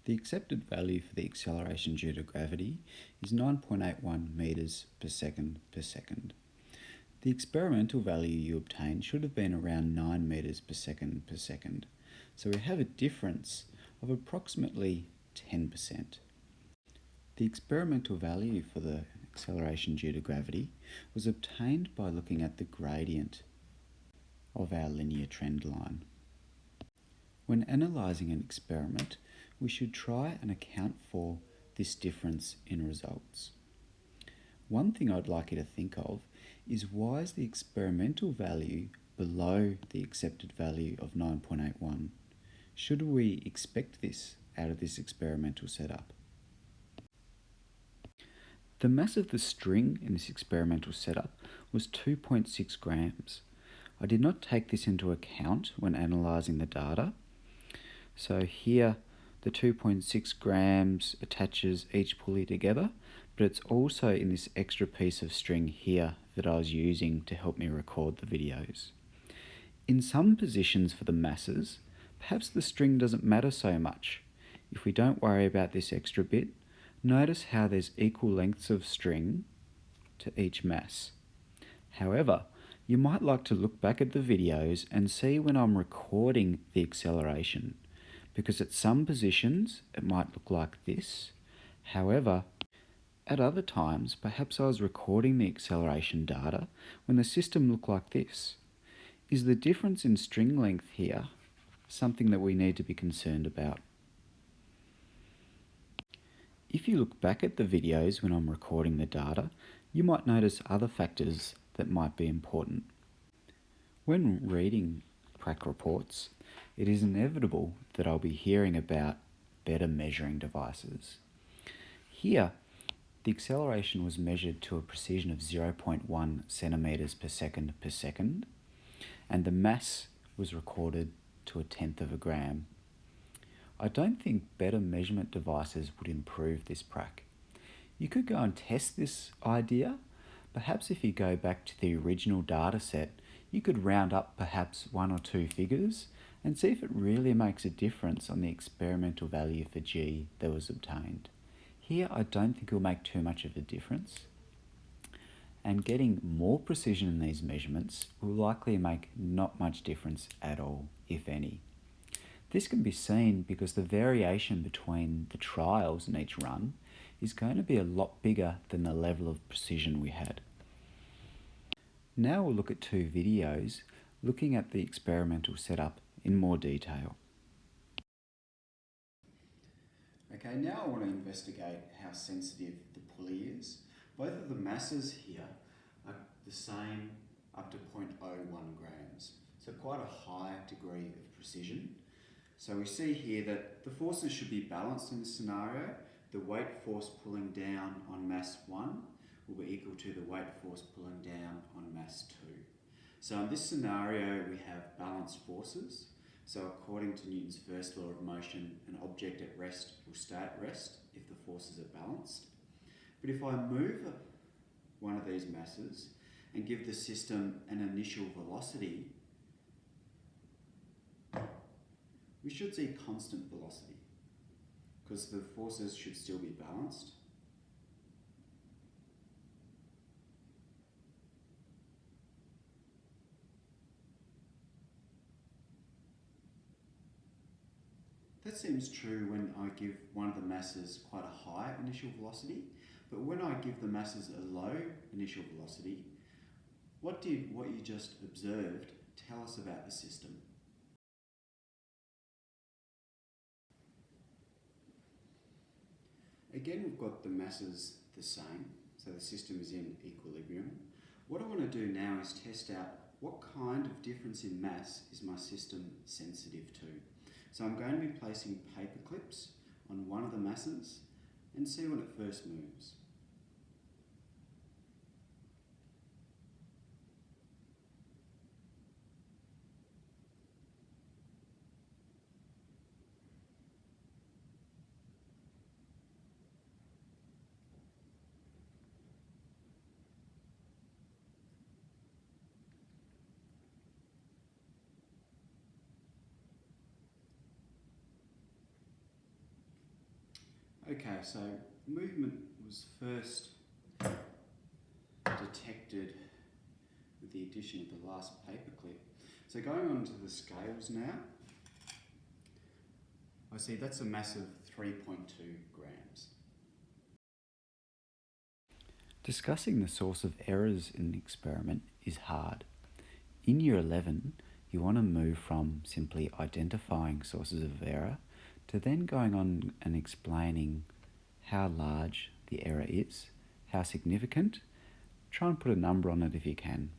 The accepted value for the acceleration due to gravity is 9.81 metres per second per second. The experimental value you obtained should have been around 9 metres per second, so we have a difference of approximately 10%. The experimental value for the acceleration due to gravity was obtained by looking at the gradient of our linear trend line. When analysing an experiment, we should try and account for this difference in results. One thing I'd like you to think of is, why is the experimental value below the accepted value of 9.81? Should we expect this out of this experimental setup? The mass of the string in this experimental setup was 2.6 grams. I did not take this into account when analysing the data. So here the 2.6 grams attaches each pulley together, but it's also in this extra piece of string here that I was using to help me record the videos. In some positions for the masses, perhaps the string doesn't matter so much. If we don't worry about this extra bit, notice how there's equal lengths of string to each mass. However, you might like to look back at the videos and see when I'm recording the acceleration, because at some positions it might look like this. However, at other times, perhaps I was recording the acceleration data when the system looked like this. Is the difference in string length here something that we need to be concerned about? If you look back at the videos when I'm recording the data, you might notice other factors that might be important. When reading prac reports, it is inevitable that I'll be hearing about better measuring devices. Here, the acceleration was measured to a precision of 0.1 centimetres per second, and the mass was recorded to 1/10 of a gram. I don't think better measurement devices would improve this prac. You could go and test this idea. Perhaps if you go back to the original data set, you could round up perhaps 1 or 2 figures and see if it really makes a difference on the experimental value for G that was obtained. Here, I don't think it will make too much of a difference, and getting more precision in these measurements will likely make not much difference at all, if any. This can be seen because the variation between the trials in each run is going to be a lot bigger than the level of precision we had. Now we'll look at 2 videos looking at the experimental setup in more detail. Okay, now I want to investigate how sensitive the pulley is. Both of the masses here are the same up to 0.01 grams, so quite a high degree of precision. So we see here that the forces should be balanced in this scenario. The weight force pulling down on mass 1 will be equal to the weight force pulling down on mass 2. So in this scenario we have balanced forces. So according to Newton's first law of motion, an object at rest will stay at rest if the forces are balanced. But if I move one of these masses and give the system an initial velocity, we should see constant velocity because the forces should still be balanced. That seems true when I give one of the masses quite a high initial velocity, but when I give the masses a low initial velocity, what did what you just observed tell us about the system? Again, we've got the masses the same, so the system is in equilibrium. What I want to do now is test out what kind of difference in mass is my system sensitive to. So I'm going to be placing paper clips on one of the masses and see when it first moves. Okay, so movement was first detected with the addition of the last paperclip. So going on to the scales now, I see that's a mass of 3.2 grams. Discussing the source of errors in an experiment is hard. In Year 11, you want to move from simply identifying sources of error to then going on and explaining how large the error is, how significant. Try and put a number on it if you can.